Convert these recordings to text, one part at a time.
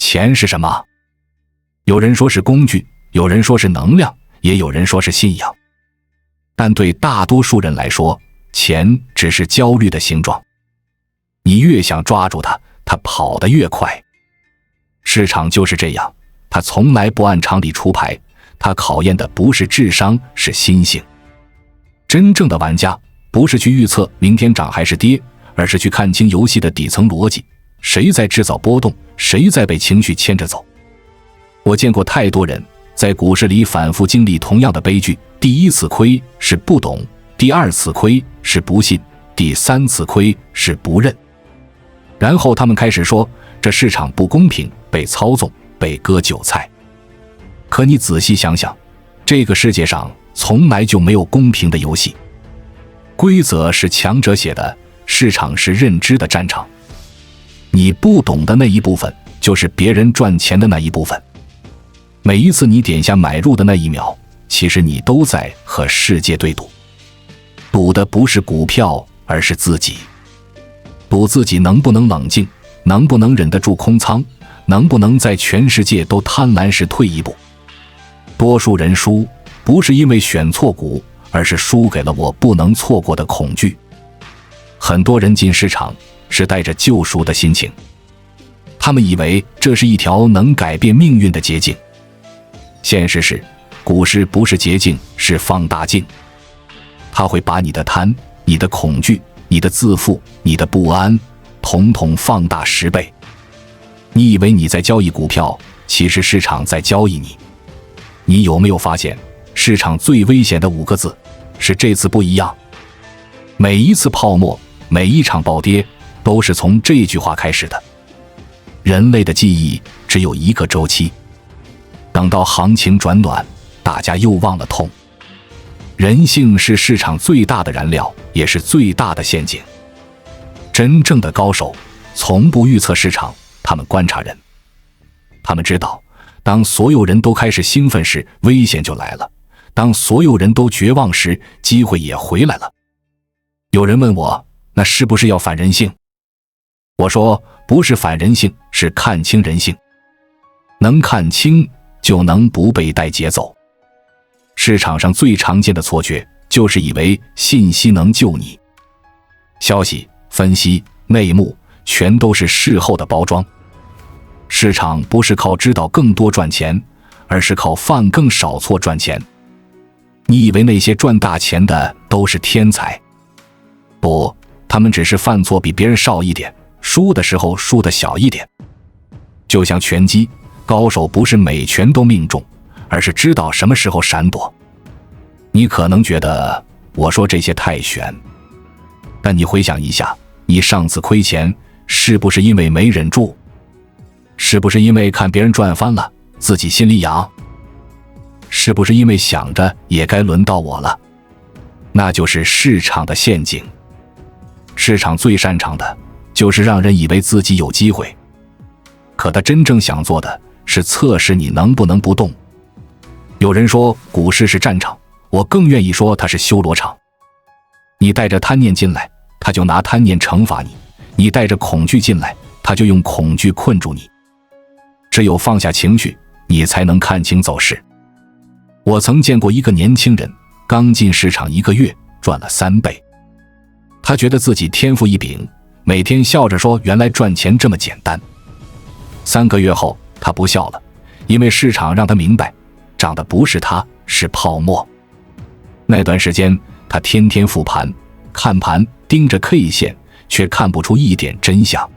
钱是什么？有人说是工具，有人说是能量，也有人说是信仰。但对大多数人来说，钱只是焦虑的形状。你越想抓住它，它跑得越快。市场就是这样，它从来不按常理出牌，它考验的不是智商，是心性。真正的玩家不是去预测明天涨还是跌，而是去看清游戏的底层逻辑，谁在制造波动，谁在被情绪牵着走。我见过太多人在股市里反复经历同样的悲剧，第一次亏是不懂，第二次亏是不信，第三次亏是不认。然后他们开始说这市场不公平，被操纵，被割韭菜。可你仔细想想，这个世界上从来就没有公平的游戏。规则是强者写的，市场是认知的战场。你不懂的那一部分，就是别人赚钱的那一部分。每一次你点下买入的那一秒，其实你都在和世界对赌。赌的不是股票，而是自己。赌自己能不能冷静，能不能忍得住空仓，能不能在全世界都贪婪时退一步。多数人输，不是因为选错股，而是输给了我不能错过的恐惧。很多人进市场是带着救赎的心情，他们以为这是一条能改变命运的捷径。现实是，股市不是捷径，是放大镜。它会把你的贪、你的恐惧、你的自负、你的不安，统统放大10倍。你以为你在交易股票，其实市场在交易你。你有没有发现，市场最危险的5个字是这次不一样？每一次泡沫，每一场暴跌，都是从这句话开始的。人类的记忆只有一个周期，等到行情转暖，大家又忘了痛。人性是市场最大的燃料，也是最大的陷阱。真正的高手从不预测市场，他们观察人。他们知道，当所有人都开始兴奋时，危险就来了；当所有人都绝望时，机会也回来了。有人问我，那是不是要反人性？我说，不是反人性，是看清人性。能看清，就能不被带节奏。市场上最常见的错觉，就是以为信息能救你。消息、分析、内幕，全都是事后的包装。市场不是靠知道更多赚钱，而是靠犯更少错赚钱。你以为那些赚大钱的都是天才？不，他们只是犯错比别人少一点，输的时候输得小一点。就像拳击，高手不是每拳都命中，而是知道什么时候闪躲。你可能觉得我说这些太玄，但你回想一下，你上次亏钱是不是因为没忍住？是不是因为看别人赚翻了，自己心里痒？是不是因为想着也该轮到我了？那就是市场的陷阱。市场最擅长的就是让人以为自己有机会，可他真正想做的是测试你能不能不动。有人说股市是战场，我更愿意说它是修罗场。你带着贪念进来，他就拿贪念惩罚你；你带着恐惧进来，他就用恐惧困住你。只有放下情绪，你才能看清走势。我曾见过一个年轻人，刚进市场1个月，赚了3倍。他觉得自己天赋异禀，每天笑着说原来赚钱这么简单。3个月后，他不笑了，因为市场让他明白，涨的不是他，是泡沫。那段时间，他天天复盘、看盘，盯着 K 线，却看不出一点真相。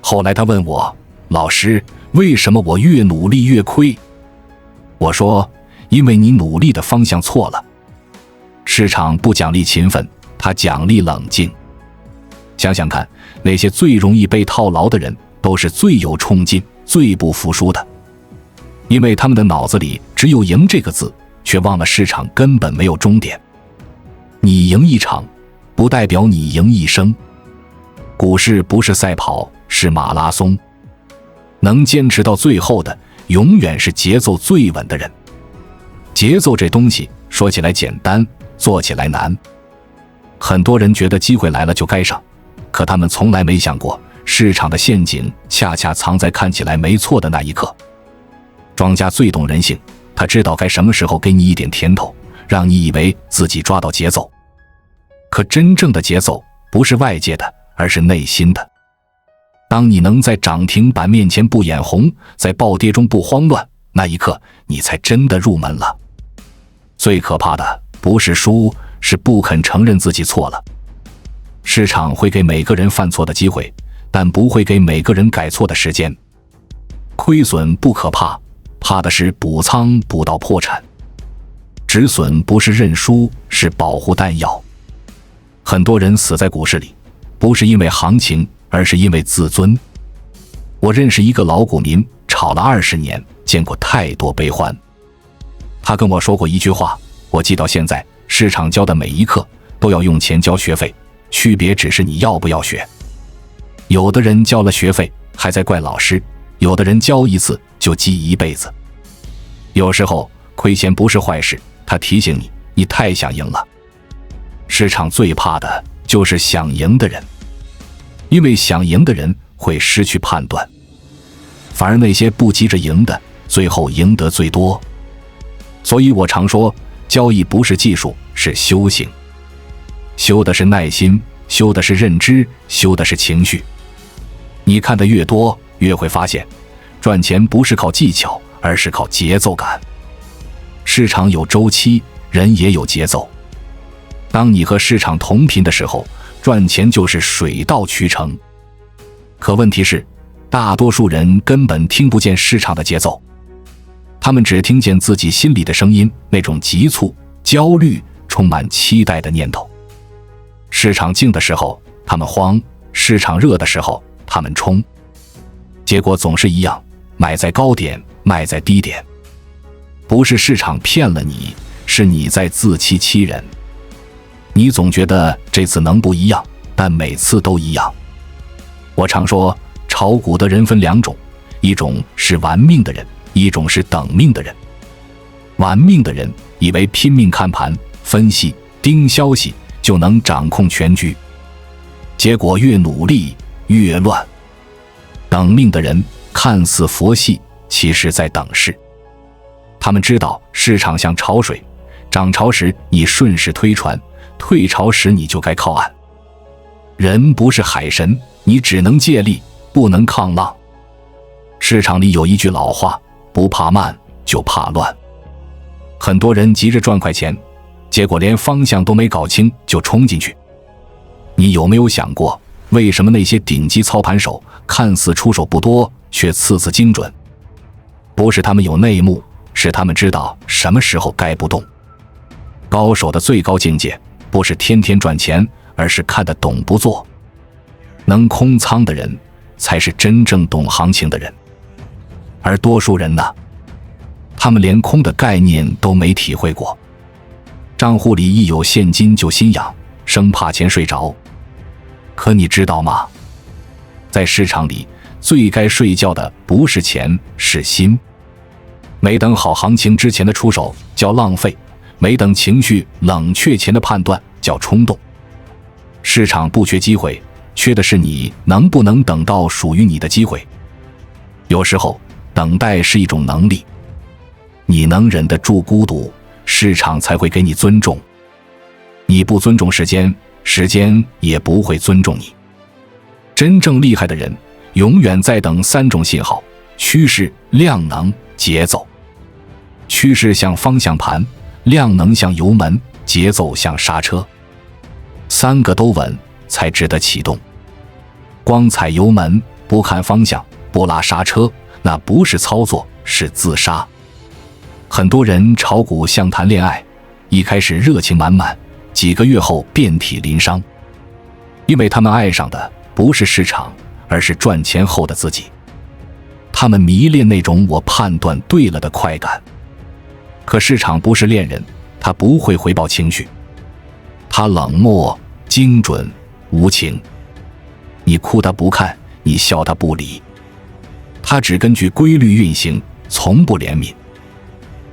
后来他问我，老师，为什么我越努力越亏？我说，因为你努力的方向错了。市场不奖励勤奋，它奖励冷静。想想看，那些最容易被套牢的人，都是最有冲劲、最不服输的。因为他们的脑子里只有赢这个字，却忘了市场根本没有终点。你赢一场，不代表你赢一生。股市不是赛跑，是马拉松。能坚持到最后的，永远是节奏最稳的人。节奏这东西，说起来简单，做起来难。很多人觉得机会来了就该上，可他们从来没想过，市场的陷阱恰恰藏在看起来没错的那一刻。庄家最懂人性，他知道该什么时候给你一点甜头，让你以为自己抓到节奏。可真正的节奏不是外界的，而是内心的。当你能在涨停板面前不眼红，在暴跌中不慌乱，那一刻你才真的入门了。最可怕的不是输，是不肯承认自己错了。市场会给每个人犯错的机会，但不会给每个人改错的时间。亏损不可怕，怕的是补仓补到破产。止损不是认输，是保护弹药。很多人死在股市里，不是因为行情，而是因为自尊。我认识一个老股民，炒了20年，见过太多悲欢。他跟我说过一句话，我记到现在：市场教的每一课都要用钱交学费，区别只是你要不要学。有的人交了学费还在怪老师，有的人交一次就记一辈子。有时候亏钱不是坏事，他提醒你，你太想赢了。市场最怕的就是想赢的人，因为想赢的人会失去判断，反而那些不急着赢的，最后赢得最多。所以我常说，交易不是技术，是修行。修的是耐心，修的是认知，修的是情绪。你看得越多，越会发现，赚钱不是靠技巧，而是靠节奏感。市场有周期，人也有节奏。当你和市场同频的时候，赚钱就是水到渠成。可问题是，大多数人根本听不见市场的节奏，他们只听见自己心里的声音，那种急促、焦虑、充满期待的念头。市场静的时候，他们慌；市场热的时候，他们冲。结果总是一样，买在高点，卖在低点。不是市场骗了你，是你在自欺欺人。你总觉得这次能不一样，但每次都一样。我常说，炒股的人分2种，一种是玩命的人，一种是等命的人。玩命的人以为拼命看盘、分析、盯消息就能掌控全局，结果越努力越乱。等命的人看似佛系，其实在等势。他们知道市场像潮水，涨潮时你顺势推船，退潮时你就该靠岸。人不是海神，你只能借力，不能抗浪。市场里有一句老话，不怕慢，就怕乱。很多人急着赚快钱，结果连方向都没搞清就冲进去。你有没有想过，为什么那些顶级操盘手看似出手不多，却次次精准？不是他们有内幕，是他们知道什么时候该不动。高手的最高境界不是天天赚钱，而是看得懂不做。能空仓的人才是真正懂行情的人。而多数人呢，他们连空的概念都没体会过。账户里一有现金就心痒，生怕钱睡着。可你知道吗？在市场里，最该睡觉的不是钱，是心。没等好行情之前的出手叫浪费，没等情绪冷却前的判断叫冲动。市场不缺机会，缺的是你能不能等到属于你的机会。有时候等待是一种能力，你能忍得住孤独，市场才会给你尊重。你不尊重时间，时间也不会尊重你。真正厉害的人永远在等3种信号：趋势、量能、节奏。趋势像方向盘，量能像油门，节奏像刹车。3个都稳才值得启动。光踩油门不看方向，不拉刹车，那不是操作，是自杀。很多人炒股像谈恋爱，一开始热情满满，几个月后遍体鳞伤。因为他们爱上的不是市场，而是赚钱后的自己。他们迷恋那种我判断对了的快感。可市场不是恋人，他不会回报情绪，他冷漠、精准、无情。你哭他不看，你笑他不理，他只根据规律运行，从不怜悯。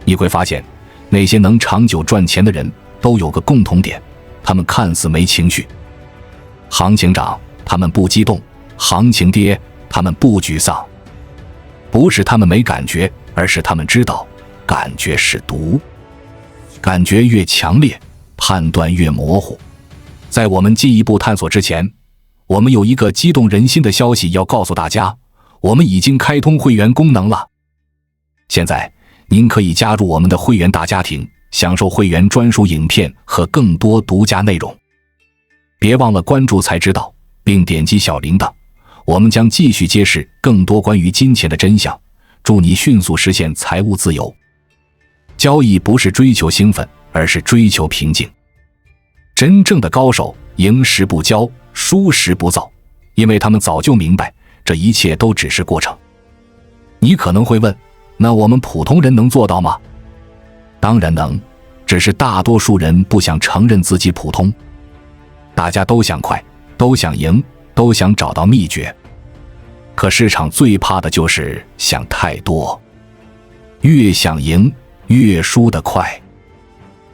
你会发现，那些能长久赚钱的人都有个共同点，他们看似没情绪。行情涨，他们不激动；行情跌，他们不沮丧。不是他们没感觉，而是他们知道，感觉是毒。感觉越强烈，判断越模糊。在我们进一步探索之前，我们有一个激动人心的消息要告诉大家，我们已经开通会员功能了。现在，您可以加入我们的会员大家庭，享受会员专属影片和更多独家内容。别忘了关注才知道，并点击小铃铛，我们将继续揭示更多关于金钱的真相，助你迅速实现财务自由。交易不是追求兴奋，而是追求平静。真正的高手赢时不骄，输时不躁，因为他们早就明白，这一切都只是过程。你可能会问，那我们普通人能做到吗？当然能，只是大多数人不想承认自己普通。大家都想快，都想赢，都想找到秘诀。可市场最怕的就是想太多，越想赢，越输得快。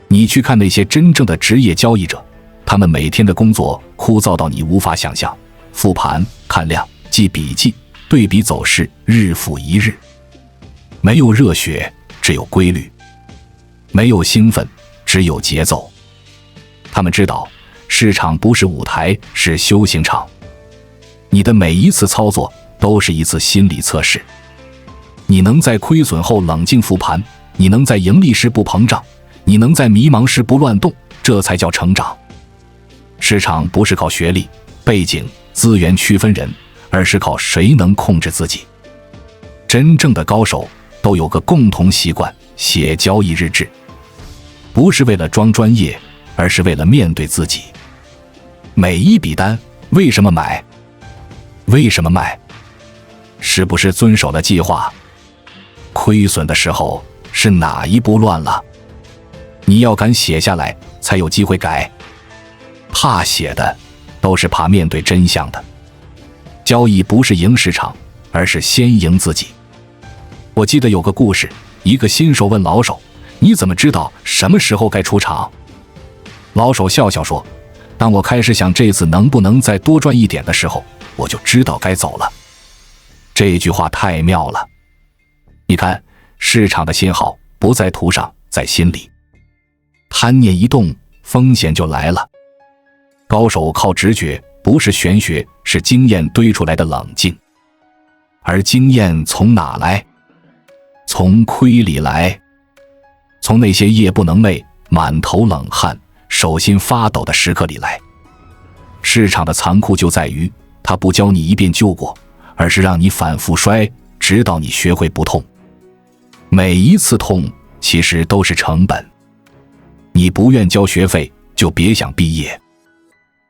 你去看那些真正的职业交易者，他们每天的工作枯燥到你无法想象，复盘、看量、记笔记、对比走势，日复一日。没有热血，只有规律；没有兴奋，只有节奏。他们知道，市场不是舞台，是修行场。你的每一次操作都是一次心理测试。你能在亏损后冷静复盘，你能在盈利时不膨胀，你能在迷茫时不乱动，这才叫成长。市场不是靠学历、背景、资源区分人，而是靠谁能控制自己。真正的高手都有个共同习惯，写交易日志。不是为了装专业，而是为了面对自己。每一笔单，为什么买？为什么卖？是不是遵守了计划？亏损的时候是哪一步乱了？你要敢写下来，才有机会改。怕写的，都是怕面对真相的。交易不是赢市场，而是先赢自己。我记得有个故事，一个新手问老手，你怎么知道什么时候该出场？老手笑笑说，当我开始想这次能不能再多赚一点的时候，我就知道该走了。这句话太妙了。你看，市场的信号不在图上，在心里。贪念一动，风险就来了。高手靠直觉，不是玄学，是经验堆出来的冷静。而经验从哪来？从亏里来，从那些夜不能寐、满头冷汗、手心发抖的时刻里来。市场的残酷就在于，它不教你一遍就过，而是让你反复摔，直到你学会不痛。每一次痛，其实都是成本。你不愿交学费，就别想毕业。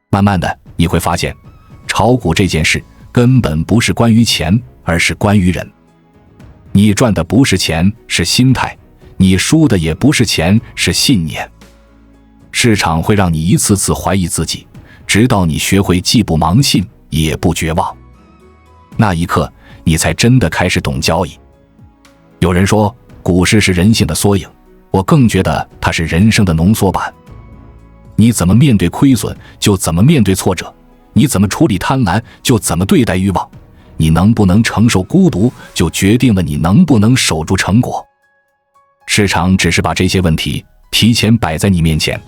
慢慢的，你会发现，炒股这件事根本不是关于钱，而是关于人。你赚的不是钱，是心态；你输的也不是钱，是信念。市场会让你一次次怀疑自己，直到你学会既不盲信，也不绝望。那一刻，你才真的开始懂交易。有人说，股市是人性的缩影，我更觉得它是人生的浓缩版。你怎么面对亏损，就怎么面对挫折；你怎么处理贪婪，就怎么对待欲望；你能不能承受孤独，就决定了你能不能守住成果。市场只是把这些问题提前摆在你面前，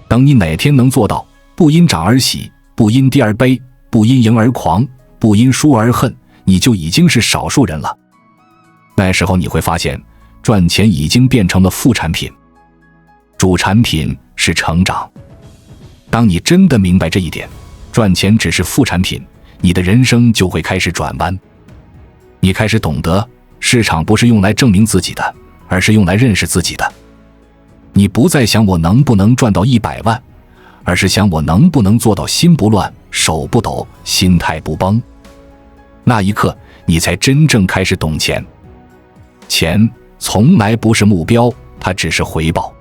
等你哪天能做到不因涨而喜，不因跌而悲，不因赢而狂，不因输而恨，你就已经是少数人了。那时候你会发现，赚钱已经变成了副产品，主产品是成长。当你真的明白这一点，赚钱只是副产品，你的人生就会开始转弯。你开始懂得，市场不是用来证明自己的，而是用来认识自己的。你不再想我能不能赚到100万，而是想我能不能做到心不乱、手不抖、心态不崩。那一刻，你才真正开始懂钱。钱从来不是目标，它只是回报。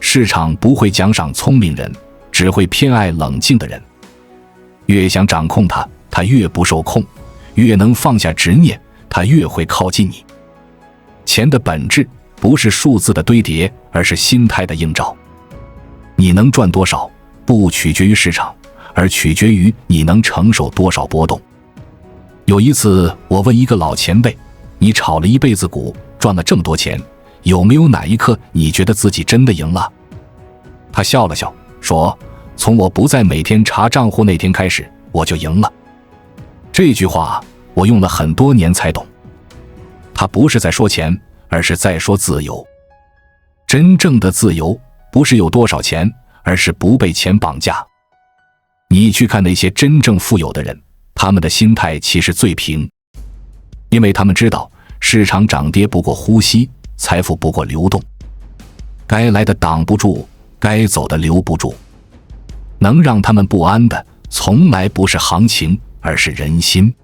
市场不会奖赏聪明人，只会偏爱冷静的人。越想掌控它，它越不受控；越能放下执念，它越会靠近你。钱的本质不是数字的堆叠，而是心态的映照。你能赚多少，不取决于市场，而取决于你能承受多少波动。有一次，我问一个老前辈：“你炒了一辈子股，赚了这么多钱，有没有哪一刻你觉得自己真的赢了？”他笑了笑，说：“从我不再每天查账户那天开始，我就赢了。”这句话我用了很多年才懂。他不是在说钱，而是在说自由。真正的自由不是有多少钱，而是不被钱绑架。你去看那些真正富有的人，他们的心态其实最平，因为他们知道市场涨跌不过呼吸，财富不过流动，该来的挡不住，该走的留不住。能让他们不安的从来不是行情，而是人心。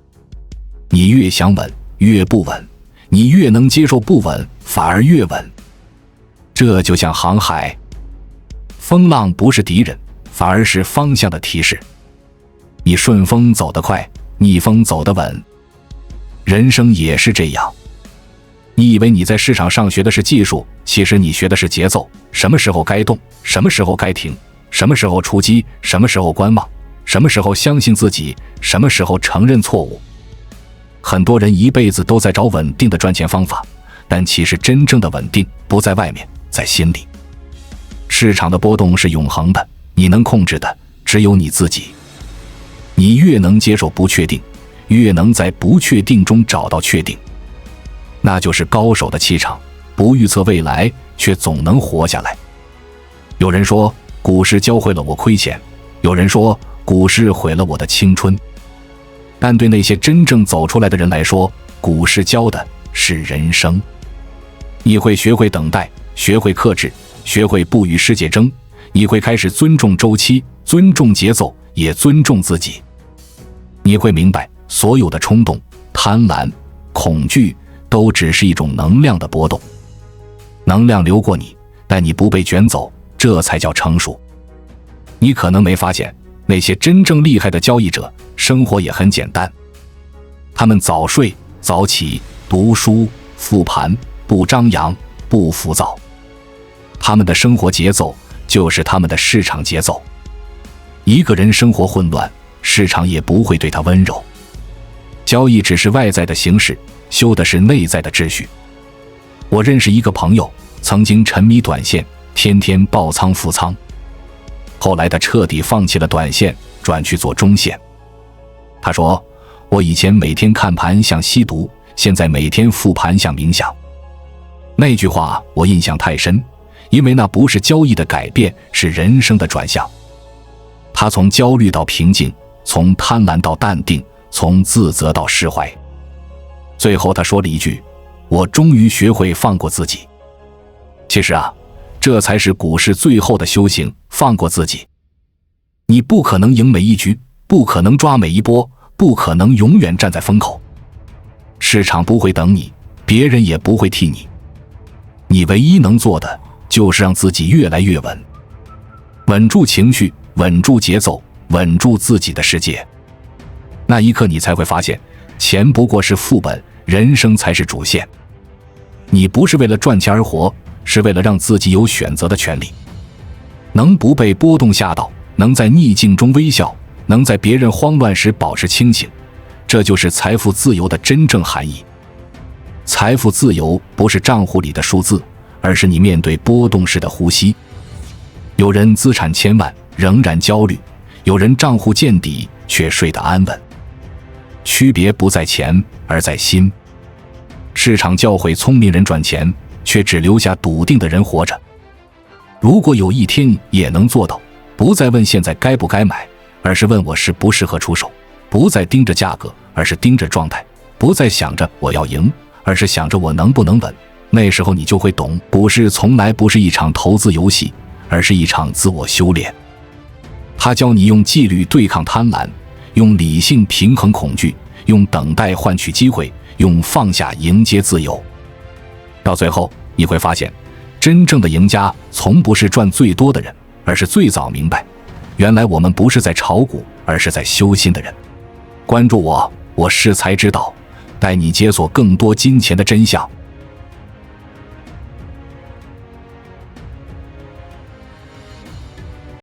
你越想稳越不稳，你越能接受不稳反而越稳。这就像航海，风浪不是敌人，反而是方向的提示。你顺风走得快，逆风走得稳。人生也是这样，你以为你在市场上学的是技术，其实你学的是节奏，什么时候该动，什么时候该停，什么时候出击，什么时候观望，什么时候相信自己，什么时候承认错误。很多人一辈子都在找稳定的赚钱方法，但其实真正的稳定不在外面，在心里。市场的波动是永恒的，你能控制的只有你自己。你越能接受不确定，越能在不确定中找到确定。那就是高手的气场，不预测未来，却总能活下来。有人说股市教会了我亏钱，有人说股市毁了我的青春。但对那些真正走出来的人来说，股市教的是人生。你会学会等待，学会克制，学会不与世界争，你会开始尊重周期，尊重节奏，也尊重自己。你会明白，所有的冲动、贪婪、恐惧都只是一种能量的波动。能量流过你，但你不被卷走，这才叫成熟。你可能没发现，那些真正厉害的交易者，生活也很简单。他们早睡早起，读书复盘，不张扬，不浮躁。他们的生活节奏就是他们的市场节奏。一个人生活混乱，市场也不会对他温柔。交易只是外在的形式，修的是内在的秩序。我认识一个朋友，曾经沉迷短线，天天爆仓复仓。后来他彻底放弃了短线，转去做中线。他说，我以前每天看盘像吸毒，现在每天复盘像冥想。那句话我印象太深，因为那不是交易的改变，是人生的转向。他从焦虑到平静，从贪婪到淡定，从自责到释怀。最后他说了一句，我终于学会放过自己。其实啊，这才是股市最后的修行，放过自己。你不可能赢每一局，不可能抓每一波，不可能永远站在风口。市场不会等你，别人也不会替你。你唯一能做的，就是让自己越来越稳。稳住情绪，稳住节奏，稳住自己的世界。那一刻你才会发现，钱不过是副本，人生才是主线。你不是为了赚钱而活，是为了让自己有选择的权利。能不被波动吓到，能在逆境中微笑，能在别人慌乱时保持清醒，这就是财富自由的真正含义。财富自由不是账户里的数字，而是你面对波动时的呼吸。有人资产千万仍然焦虑，有人账户见底却睡得安稳。区别不在钱，而在心。市场教会聪明人赚钱，却只留下笃定的人活着。如果有一天也能做到，不再问现在该不该买，而是问我适不适合出手；不再盯着价格，而是盯着状态；不再想着我要赢，而是想着我能不能稳。那时候你就会懂，股市从来不是一场投资游戏，而是一场自我修炼。它教你用纪律对抗贪婪，用理性平衡恐惧，用等待换取机会，用放下迎接自由。到最后你会发现，真正的赢家从不是赚最多的人，而是最早明白，原来我们不是在炒股，而是在修心的人。关注我，我是才知道，带你解锁更多金钱的真相。